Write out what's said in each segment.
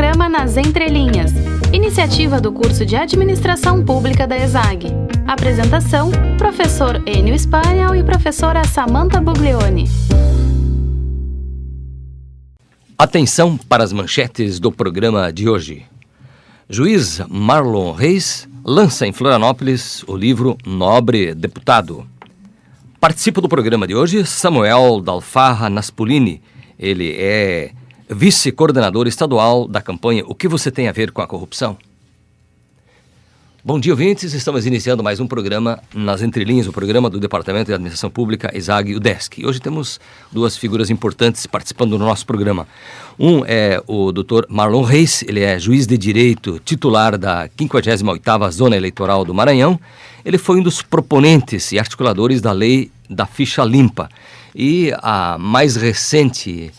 programa Nas Entrelinhas, iniciativa do curso de Administração Pública da ESAG. Apresentação, professor Enio Spaniel e professora Samantha Buglioni. Atenção para as manchetes do programa de hoje. Juiz Marlon Reis lança em Florianópolis o livro Nobre Deputado. Participa do programa de hoje Samuel Dalfarra Naspolini. Ele é vice-coordenador estadual da campanha O que você tem a ver com a corrupção? Bom dia, ouvintes. Estamos iniciando mais um programa Nas Entrelinhas, o programa do Departamento de Administração Pública, ESAG e UDESC. E hoje temos duas figuras importantes participando do nosso programa. Um é o Dr. Marlon Reis, ele é juiz de direito titular da 58ª Zona Eleitoral do Maranhão. Ele foi um dos proponentes e articuladores da lei da ficha limpa. E a mais recente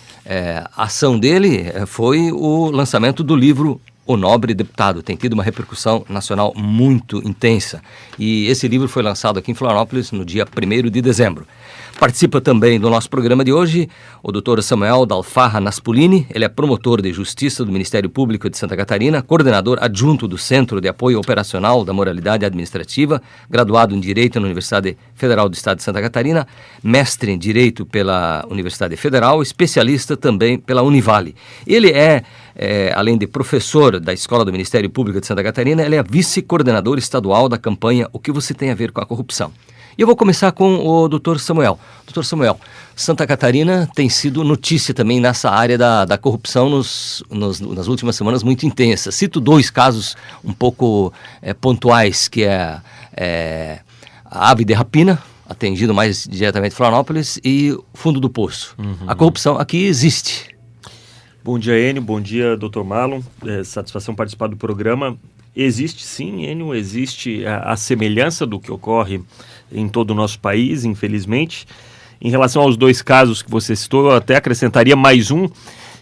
ação dele foi o lançamento do livro O Nobre Deputado. Tem tido uma repercussão nacional muito intensa. E esse livro foi lançado aqui em Florianópolis no dia 1º de dezembro. Participa também do nosso programa de hoje o Dr. Samuel Dalfarra Naspolini. Ele é promotor de Justiça do Ministério Público de Santa Catarina, coordenador adjunto do Centro de Apoio Operacional da Moralidade Administrativa, graduado em Direito na Universidade Federal do Estado de Santa Catarina, mestre em Direito pela Universidade Federal, especialista também pela Univale. Ele além de professor da Escola do Ministério Público de Santa Catarina, ele é vice-coordenador estadual da campanha O que você tem a ver com a corrupção? E eu vou começar com o Dr. Samuel. Dr. Samuel, Santa Catarina tem sido notícia também nessa área da corrupção nas últimas semanas muito intensa. Cito dois casos um pouco pontuais, que é a ave de rapina, atendido mais diretamente Florianópolis, e o fundo do poço. A corrupção aqui existe. Bom dia, Enio. Bom dia, Dr. Marlon. Satisfação participar do programa. Existe sim, Enio, existe a semelhança do que ocorre em todo o nosso país, infelizmente. Em relação aos dois casos que você citou, eu até acrescentaria mais um,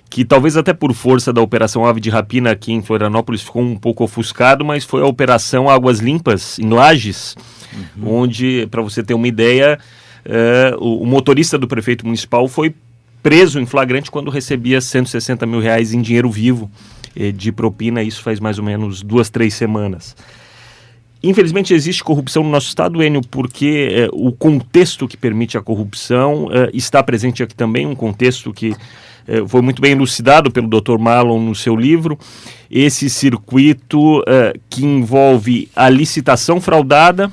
que talvez até por força da Operação Ave de Rapina aqui em Florianópolis ficou um pouco ofuscado, mas foi a Operação Águas Limpas, em Lages, onde, para você ter uma ideia, o motorista do prefeito municipal foi preso em flagrante quando recebia R$160 mil em dinheiro vivo de propina. Isso faz mais ou menos 2-3 semanas. Infelizmente existe corrupção no nosso estado, Enio, porque o contexto que permite a corrupção está presente aqui também, um contexto que foi muito bem elucidado pelo Dr. Marlon no seu livro. Esse circuito que envolve a licitação fraudada,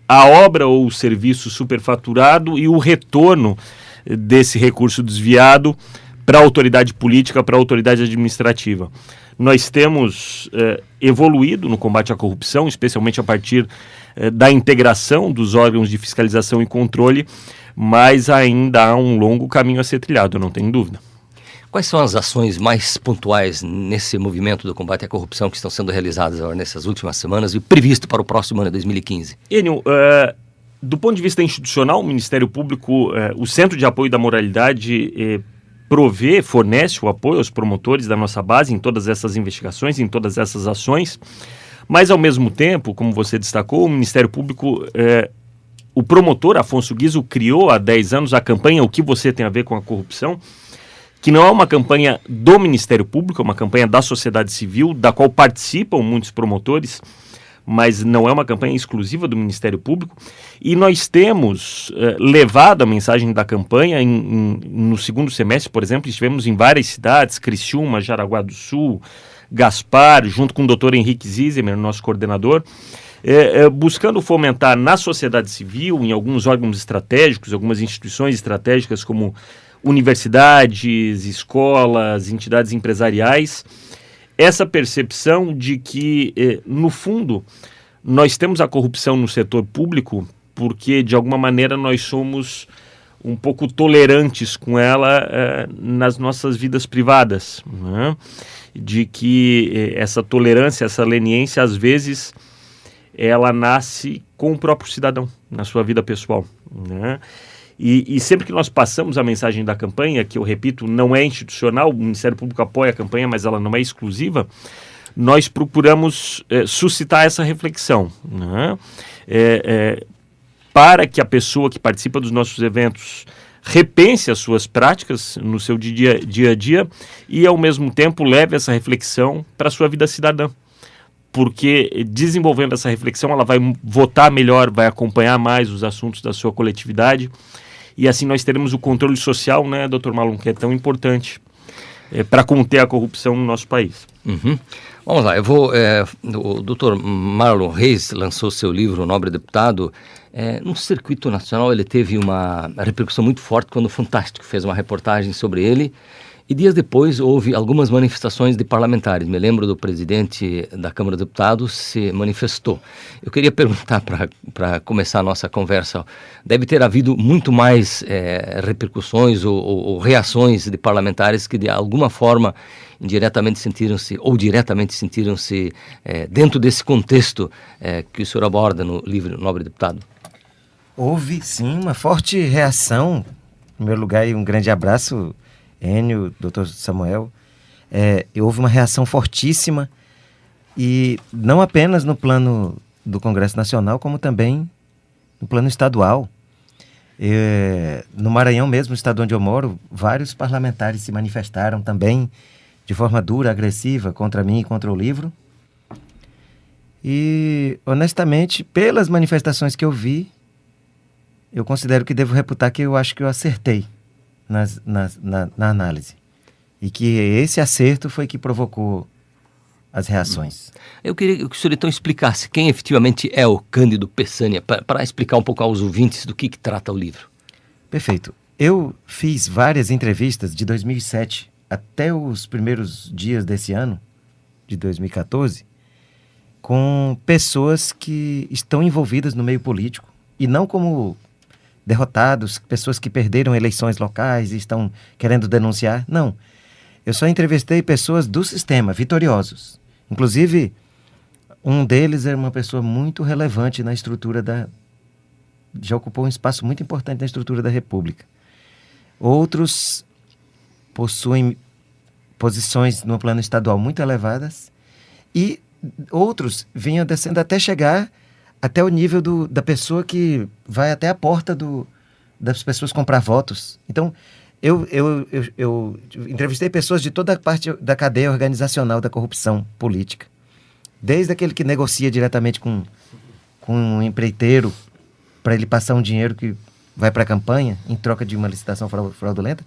a obra ou o serviço superfaturado e o retorno desse recurso desviado para a autoridade política, para a autoridade administrativa. Nós temos evoluído no combate à corrupção, especialmente a partir da integração dos órgãos de fiscalização e controle, mas ainda há um longo caminho a ser trilhado, eu não tenho dúvida. Quais são as ações mais pontuais nesse movimento do combate à corrupção que estão sendo realizadas agora nessas últimas semanas e previsto para o próximo ano, 2015? Enio, do ponto de vista institucional, o Ministério Público, o Centro de Apoio da Moralidade fornece o apoio aos promotores da nossa base em todas essas investigações, em todas essas ações, mas ao mesmo tempo, como você destacou, o Ministério Público, o promotor Afonso Guizzo criou há 10 anos a campanha O que você tem a ver com a corrupção, que não é uma campanha do Ministério Público, é uma campanha da sociedade civil, da qual participam muitos promotores, mas não é uma campanha exclusiva do Ministério Público, e nós temos levado a mensagem da campanha no segundo semestre, por exemplo, estivemos em várias cidades, Criciúma, Jaraguá do Sul, Gaspar, junto com o Dr. Henrique Zizmer, nosso coordenador, buscando fomentar na sociedade civil, em alguns órgãos estratégicos, algumas instituições estratégicas como universidades, escolas, entidades empresariais, essa percepção de que, no fundo, nós temos a corrupção no setor público porque, de alguma maneira, nós somos um pouco tolerantes com ela nas nossas vidas privadas, né? De que essa tolerância, essa leniência, às vezes, ela nasce com o próprio cidadão, na sua vida pessoal, né? E sempre que nós passamos a mensagem da campanha, que eu repito, não é institucional, o Ministério Público apoia a campanha, mas ela não é exclusiva, nós procuramos suscitar essa reflexão, né? Para que a pessoa que participa dos nossos eventos repense as suas práticas no seu dia a dia e, ao mesmo tempo, leve essa reflexão para a sua vida cidadã. Porque desenvolvendo essa reflexão, ela vai votar melhor, vai acompanhar mais os assuntos da sua coletividade, e assim nós teremos o controle social, né, Dr. Marlon, que é tão importante para conter a corrupção no nosso país. Uhum. Vamos lá, o Dr. Marlon Reis lançou seu livro, O Nobre Deputado. No circuito nacional ele teve uma repercussão muito forte quando o Fantástico fez uma reportagem sobre ele, e dias depois houve algumas manifestações de parlamentares. Me lembro do presidente da Câmara dos Deputados se manifestou. Eu queria perguntar, para começar a nossa conversa, deve ter havido muito mais repercussões ou reações de parlamentares que de alguma forma indiretamente sentiram-se ou diretamente sentiram-se dentro desse contexto que o senhor aborda no livro Nobre Deputado? Houve, sim, uma forte reação. Em primeiro lugar, um grande abraço, Enio, doutor Samuel. Houve uma reação fortíssima, e não apenas no plano do Congresso Nacional, como também no plano estadual. No Maranhão mesmo, estado onde eu moro, vários parlamentares se manifestaram também de forma dura, agressiva, contra mim e contra o livro. E, honestamente, pelas manifestações que eu vi, eu considero que devo reputar que eu acho que eu acertei na análise. E que esse acerto foi que provocou as reações. Eu queria que o senhor então explicasse quem efetivamente é o Cândido Peçanha, para explicar um pouco aos ouvintes do que trata o livro. Perfeito. Eu fiz várias entrevistas de 2007 até os primeiros dias desse ano, de 2014, com pessoas que estão envolvidas no meio político, e não como derrotados, pessoas que perderam eleições locais e estão querendo denunciar. Não. Eu só entrevistei pessoas do sistema, vitoriosos. Inclusive, um deles era uma pessoa muito relevante na estrutura já ocupou um espaço muito importante na estrutura da República. Outros possuem posições no plano estadual muito elevadas, e outros vinham descendo até chegar até o nível da pessoa que vai até a porta das pessoas comprar votos. Então, eu entrevistei pessoas de toda a parte da cadeia organizacional da corrupção política. Desde aquele que negocia diretamente com um empreiteiro para ele passar um dinheiro que vai para a campanha em troca de uma licitação fraudulenta,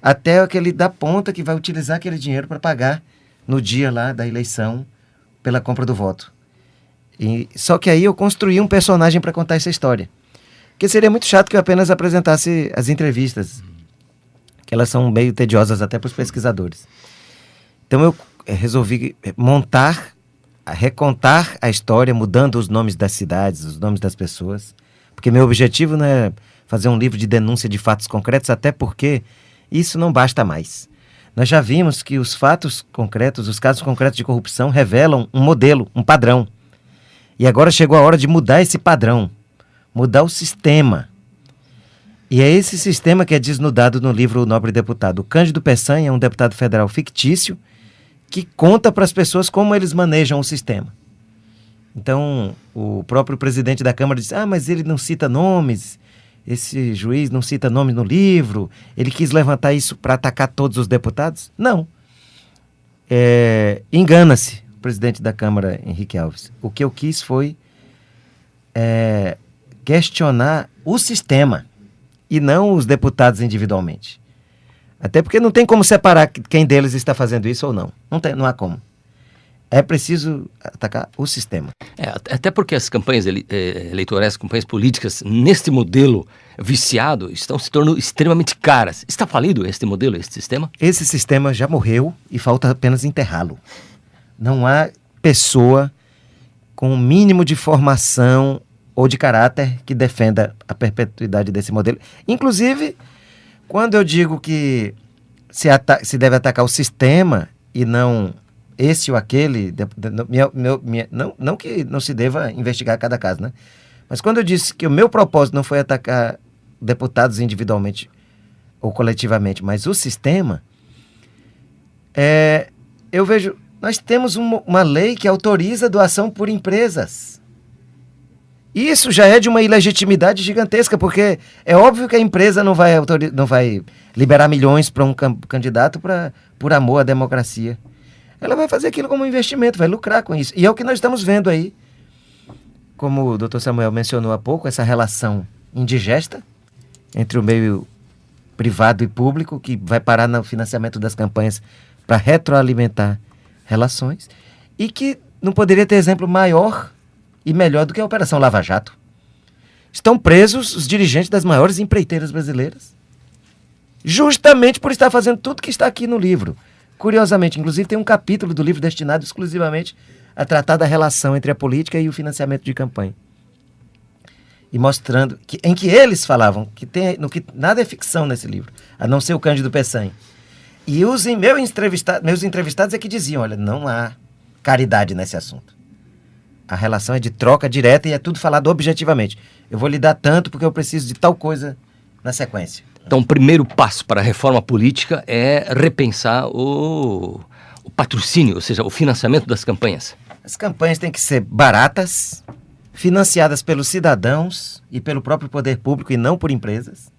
até aquele da ponta que vai utilizar aquele dinheiro para pagar no dia lá da eleição pela compra do voto. Só que aí eu construí um personagem para contar essa história. Porque seria muito chato que eu apenas apresentasse as entrevistas, que elas são meio tediosas até para os pesquisadores. Então eu resolvi recontar a história, mudando os nomes das cidades, os nomes das pessoas, porque meu objetivo não é fazer um livro de denúncia de fatos concretos, até porque isso não basta mais. Nós já vimos que os fatos concretos, os casos concretos de corrupção revelam um modelo, um padrão. E agora chegou a hora de mudar esse padrão, mudar o sistema. E é esse sistema que é desnudado no livro O Nobre Deputado. O Cândido Peçanha é um deputado federal fictício que conta para as pessoas como eles manejam o sistema. Então, o próprio presidente da Câmara disse, mas ele não cita nomes, esse juiz não cita nomes no livro, ele quis levantar isso para atacar todos os deputados? Não. Engana-se o presidente da Câmara, Henrique Alves. O que eu quis foi questionar o sistema e não os deputados individualmente. Até porque não tem como separar quem deles está fazendo isso ou não. Não há como. É preciso atacar o sistema. Até porque as campanhas eleitorais, as campanhas políticas, neste modelo viciado, estão se tornando extremamente caras. Está falido este modelo, este sistema? Esse sistema já morreu e falta apenas enterrá-lo. Não há pessoa com o mínimo de formação ou de caráter que defenda a perpetuidade desse modelo. Inclusive, quando eu digo que se deve atacar o sistema e não esse ou aquele, não que não se deva investigar cada caso, né? Mas quando eu disse que o meu propósito não foi atacar deputados individualmente ou coletivamente, mas o sistema, eu vejo, nós temos uma lei que autoriza a doação por empresas. Isso já é de uma ilegitimidade gigantesca, porque é óbvio que a empresa não vai liberar milhões para um candidato por amor à democracia. Ela vai fazer aquilo como um investimento, vai lucrar com isso. E é o que nós estamos vendo aí, como o Dr. Samuel mencionou há pouco, essa relação indigesta entre o meio privado e público, que vai parar no financiamento das campanhas para retroalimentar relações, e que não poderia ter exemplo maior e melhor do que a Operação Lava Jato. Estão presos os dirigentes das maiores empreiteiras brasileiras, justamente por estar fazendo tudo que está aqui no livro. Curiosamente, inclusive, tem um capítulo do livro destinado exclusivamente a tratar da relação entre a política e o financiamento de campanha. E mostrando em que eles falavam que nada é ficção nesse livro, a não ser o Cândido Peçanha. E meus entrevistados é que diziam, olha, não há caridade nesse assunto. A relação é de troca direta e é tudo falado objetivamente. Eu vou lhe dar tanto porque eu preciso de tal coisa na sequência. Então, o primeiro passo para a reforma política é repensar o patrocínio, ou seja, o financiamento das campanhas. As campanhas têm que ser baratas, financiadas pelos cidadãos e pelo próprio poder público e não por empresas.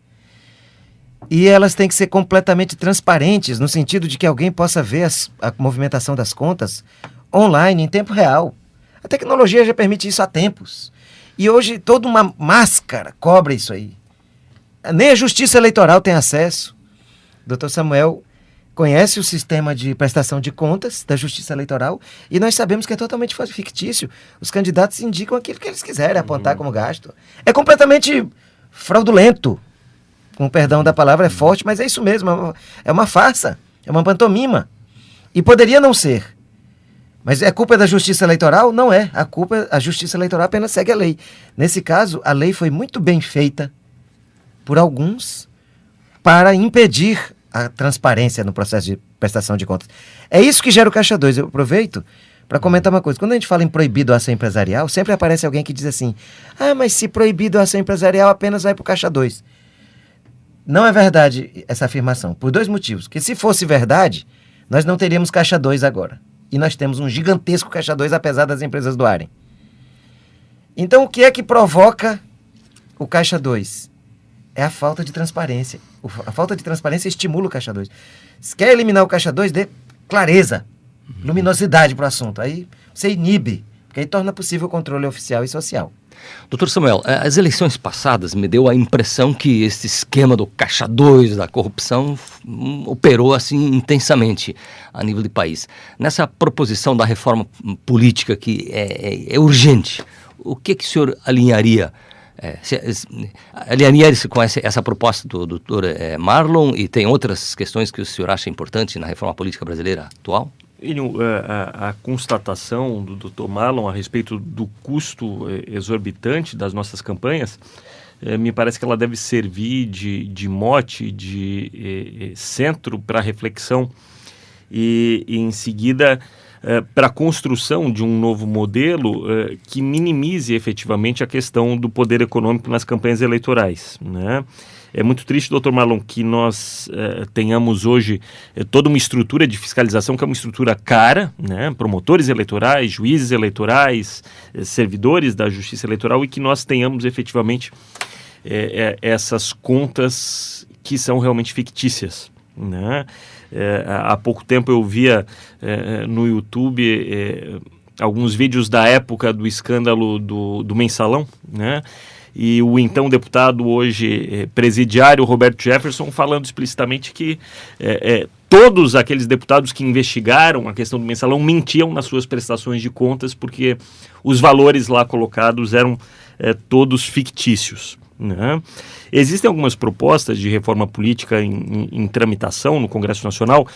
E elas têm que ser completamente transparentes, no sentido de que alguém possa ver a movimentação das contas online, em tempo real. A tecnologia já permite isso há tempos. E hoje toda uma máscara cobre isso aí. Nem a Justiça Eleitoral tem acesso. O Dr. Samuel conhece o sistema de prestação de contas da Justiça Eleitoral e nós sabemos que é totalmente fictício. Os candidatos indicam aquilo que eles quiserem apontar como gasto. É completamente fraudulento. Com perdão da palavra, é forte, mas é isso mesmo. É uma farsa. É uma pantomima. E poderia não ser. Mas é culpa da Justiça Eleitoral? Não é. A Justiça Eleitoral apenas segue a lei. Nesse caso, a lei foi muito bem feita por alguns para impedir a transparência no processo de prestação de contas. É isso que gera o Caixa 2. Eu aproveito para comentar uma coisa. Quando a gente fala em proibido a ação empresarial, sempre aparece alguém que diz assim, mas se proibido a ação empresarial apenas vai para o Caixa 2. Não é verdade essa afirmação, por dois motivos. Que se fosse verdade, nós não teríamos Caixa 2 agora. E nós temos um gigantesco Caixa 2, apesar das empresas doarem. Então, o que é que provoca o Caixa 2? É a falta de transparência. A falta de transparência estimula o Caixa 2. Se quer eliminar o Caixa 2, dê clareza, luminosidade para o assunto. Aí você inibe, porque aí torna possível o controle oficial e social. Doutor Samuel, as eleições passadas me deu a impressão que esse esquema do Caixa 2, da corrupção, operou assim intensamente a nível de país. Nessa proposição da reforma política que é urgente, o que o senhor alinharia? Alinharia-se com essa proposta do doutor Marlon, e tem outras questões que o senhor acha importantes na reforma política brasileira atual? A constatação do Dr. Marlon a respeito do custo exorbitante das nossas campanhas, me parece que ela deve servir de mote, de centro para reflexão e em seguida para a construção de um novo modelo que minimize efetivamente a questão do poder econômico nas campanhas eleitorais, né? É muito triste, doutor Marlon, que nós tenhamos hoje toda uma estrutura de fiscalização que é uma estrutura cara, né? Promotores eleitorais, juízes eleitorais, servidores da Justiça Eleitoral, e que nós tenhamos efetivamente essas contas que são realmente fictícias, né? Há pouco tempo eu via no YouTube alguns vídeos da época do escândalo do Mensalão, né? E o então deputado, hoje presidiário, Roberto Jefferson, falando explicitamente que todos aqueles deputados que investigaram a questão do Mensalão mentiam nas suas prestações de contas, porque os valores lá colocados eram todos fictícios, né? Existem algumas propostas de reforma política em tramitação no Congresso Nacional.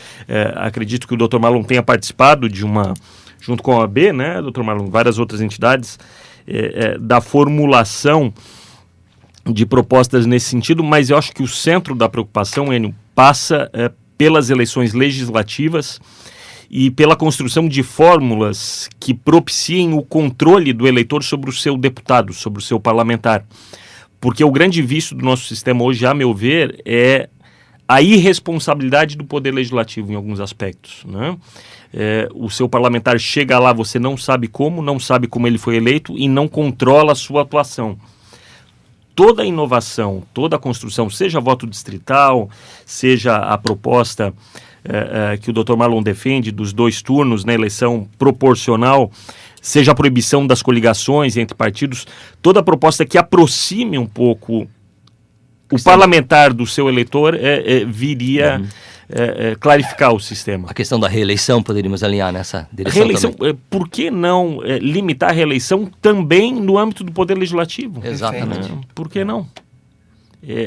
Acredito que o Dr. Marlon tenha participado de uma, junto com a OAB, né, Dr. Marlon, várias outras entidades, da formulação de propostas nesse sentido, mas eu acho que o centro da preocupação, Enio, passa pelas eleições legislativas e pela construção de fórmulas que propiciem o controle do eleitor sobre o seu deputado, sobre o seu parlamentar. Porque o grande vício do nosso sistema hoje, a meu ver, é a irresponsabilidade do poder legislativo em alguns aspectos, né? O seu parlamentar chega lá, você não sabe como ele foi eleito e não controla a sua atuação. Toda a inovação, toda a construção, seja voto distrital, seja a proposta que o Dr. Marlon defende dos 2 turnos na eleição proporcional, seja a proibição das coligações entre partidos, toda a proposta que aproxime um pouco o parlamentar do seu eleitor viria clarificar o sistema. A questão da reeleição, poderíamos alinhar nessa direção reeleição, também. Por que não limitar a reeleição também no âmbito do Poder Legislativo? Exatamente. Por que não?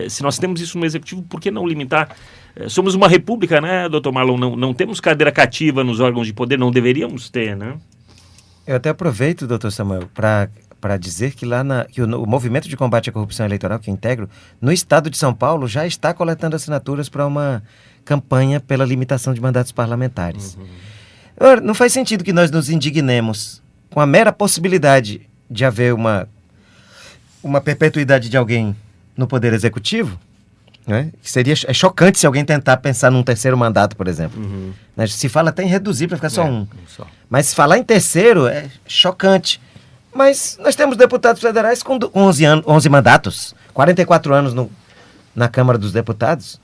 Se nós temos isso no Executivo, por que não limitar? Somos uma república, né, Dr. Marlon? Não temos cadeira cativa nos órgãos de poder, não deveríamos ter, né? Eu até aproveito, doutor Samuel, para dizer que que o movimento de combate à corrupção eleitoral que eu integro, no estado de São Paulo, já está coletando assinaturas para uma campanha pela limitação de mandatos parlamentares. Ora, não faz sentido que nós nos indignemos com a mera possibilidade de haver uma perpetuidade de alguém no Poder Executivo, né? É chocante se alguém tentar pensar num 3º mandato, por exemplo. Né? Se fala até em reduzir para ficar só um. Mas se falar em 3º é chocante. Mas nós temos deputados federais com 11 mandatos, 44 anos na Câmara dos Deputados.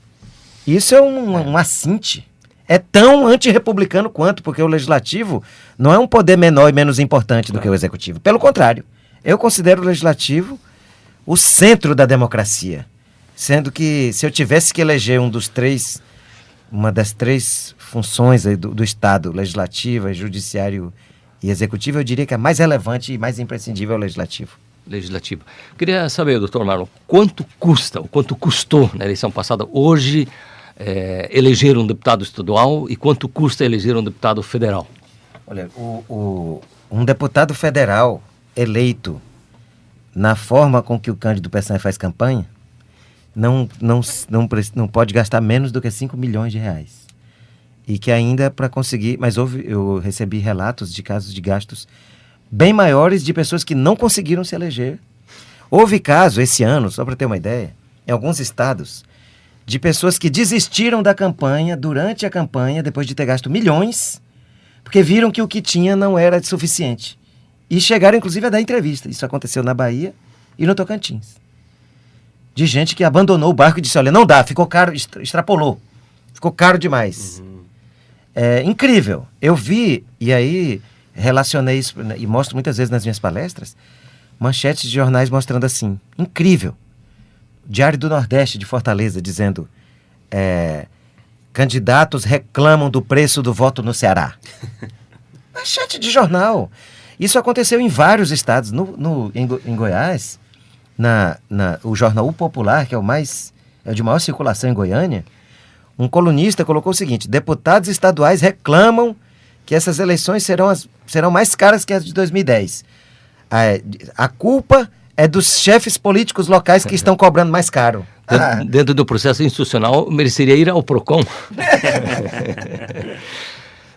Isso é um assinte. É tão antirrepublicano quanto, porque o Legislativo não é um poder menor e menos importante do que o Executivo. Pelo contrário, eu considero o Legislativo o centro da democracia. Sendo que, se eu tivesse que eleger uma das 3 funções aí do Estado, legislativa, judiciário e executivo, eu diria que a mais relevante e mais imprescindível é o legislativo. Queria saber, doutor Marlon, quanto custou na eleição passada hoje eleger um deputado estadual e quanto custa eleger um deputado federal? Olha, um deputado federal eleito na forma com que o Cândido Peçanha faz campanha, não pode gastar menos do que 5 milhões de reais. E que ainda para conseguir... Mas eu recebi relatos de casos de gastos bem maiores de pessoas que não conseguiram se eleger. Houve caso esse ano, só para ter uma ideia, em alguns estados, de pessoas que desistiram da campanha durante a campanha, depois de ter gasto milhões, porque viram que o que tinha não era suficiente. E chegaram, inclusive, a dar entrevista. Isso aconteceu na Bahia e no Tocantins. De gente que abandonou o barco e disse, olha, não dá, ficou caro, extrapolou. Ficou caro demais. É incrível. Eu vi, e aí relacionei isso, e mostro muitas vezes nas minhas palestras, manchetes de jornais mostrando assim, incrível. Diário do Nordeste de Fortaleza, dizendo, candidatos reclamam do preço do voto no Ceará. Manchete de jornal. Isso aconteceu em vários estados. Em Goiás, o jornal O Popular, que é o de maior circulação em Goiânia, um colunista colocou o seguinte, deputados estaduais reclamam que essas eleições serão mais caras que as de 2010. A culpa é dos chefes políticos locais que estão cobrando mais caro. Dentro do processo institucional, mereceria ir ao PROCON.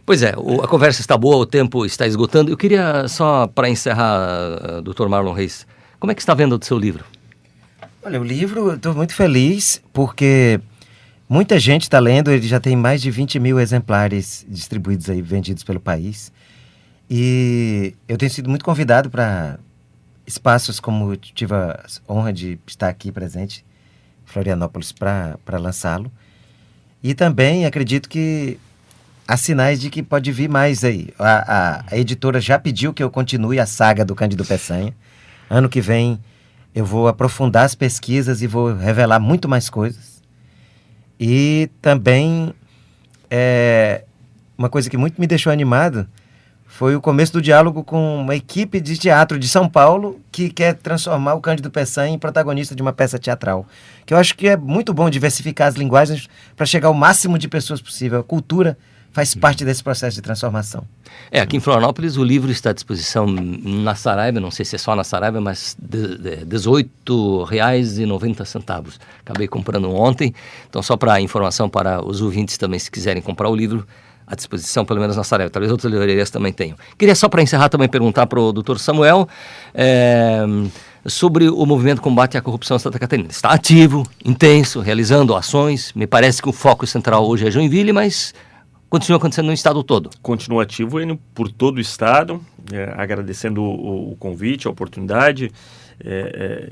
Pois é, a conversa está boa, o tempo está esgotando. Eu queria só, para encerrar, Dr. Marlon Reis, como é que está a venda do seu livro? Olha, o livro, estou muito feliz, porque muita gente está lendo, ele já tem mais de 20 mil exemplares distribuídos aí, vendidos pelo país. E eu tenho sido muito convidado para espaços como eu tive a honra de estar aqui presente, em Florianópolis, para lançá-lo. E também acredito que há sinais de que pode vir mais aí. A editora já pediu que eu continue a saga do Cândido Peçanha. Ano que vem eu vou aprofundar as pesquisas e vou revelar muito mais coisas. E também uma coisa que muito me deixou animado foi o começo do diálogo com uma equipe de teatro de São Paulo que quer transformar o Cândido Peçanha em protagonista de uma peça teatral. Que eu acho que é muito bom diversificar as linguagens para chegar ao máximo de pessoas possível. A cultura faz parte desse processo de transformação. Aqui em Florianópolis o livro está à disposição na Saraiva, não sei se é só na Saraiva, mas R$18,90. Acabei comprando ontem, então só para informação para os ouvintes também, se quiserem comprar o livro, à disposição, pelo menos na Saraiva. Talvez outras livrarias também tenham. Queria só para encerrar também perguntar para o Dr. Samuel, sobre o movimento combate à corrupção em Santa Catarina. Está ativo, intenso, realizando ações. Me parece que o foco central hoje é Joinville, mas continua acontecendo no estado todo. Continua ativo por todo o estado, agradecendo o convite, a oportunidade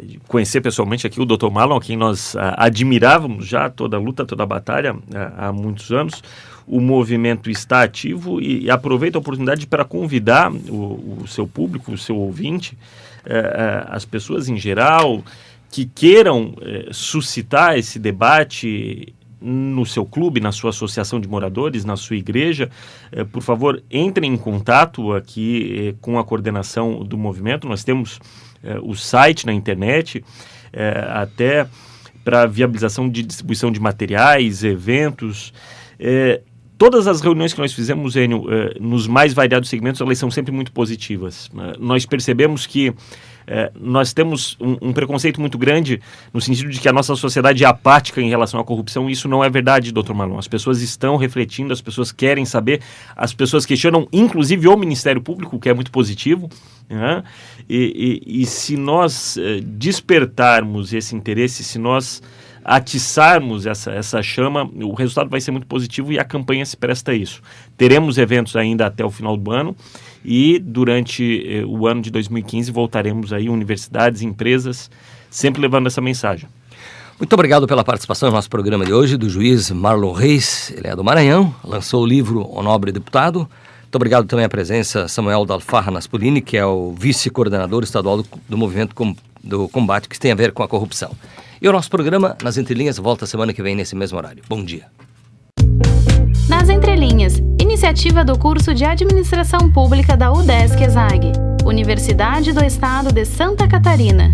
de conhecer pessoalmente aqui o Dr. Marlon, a quem nós admirávamos já toda a luta, toda a batalha há muitos anos. O movimento está ativo e aproveito a oportunidade para convidar o seu público, o seu ouvinte, as pessoas em geral que queiram suscitar esse debate no seu clube, na sua associação de moradores, na sua igreja, por favor, entrem em contato aqui com a coordenação do movimento. Nós temos o site na internet, até para viabilização de distribuição de materiais, eventos. Todas as reuniões que nós fizemos, Enio, nos mais variados segmentos, elas são sempre muito positivas. Nós percebemos que nós temos um preconceito muito grande no sentido de que a nossa sociedade é apática em relação à corrupção, e isso não é verdade, Dr. Marlon. As pessoas estão refletindo, as pessoas querem saber, as pessoas questionam, inclusive o Ministério Público, o que é muito positivo, né? E se nós despertarmos esse interesse, se nós atiçarmos essa chama, o resultado vai ser muito positivo e a campanha se presta a isso. Teremos eventos ainda até o final do ano e durante o ano de 2015 voltaremos aí universidades, empresas, sempre levando essa mensagem. Muito obrigado pela participação no nosso programa de hoje, do juiz Marlon Reis. Ele é do Maranhão, lançou o livro O Nobre Deputado. Muito obrigado também à presença Samuel Dalfarra Naspolini, que é o vice-coordenador estadual do movimento do combate que tem a ver com a corrupção. E o nosso programa Nas Entrelinhas volta semana que vem nesse mesmo horário. Bom dia. Nas Entrelinhas, iniciativa do curso de Administração Pública da UDESC-ESAG, Universidade do Estado de Santa Catarina.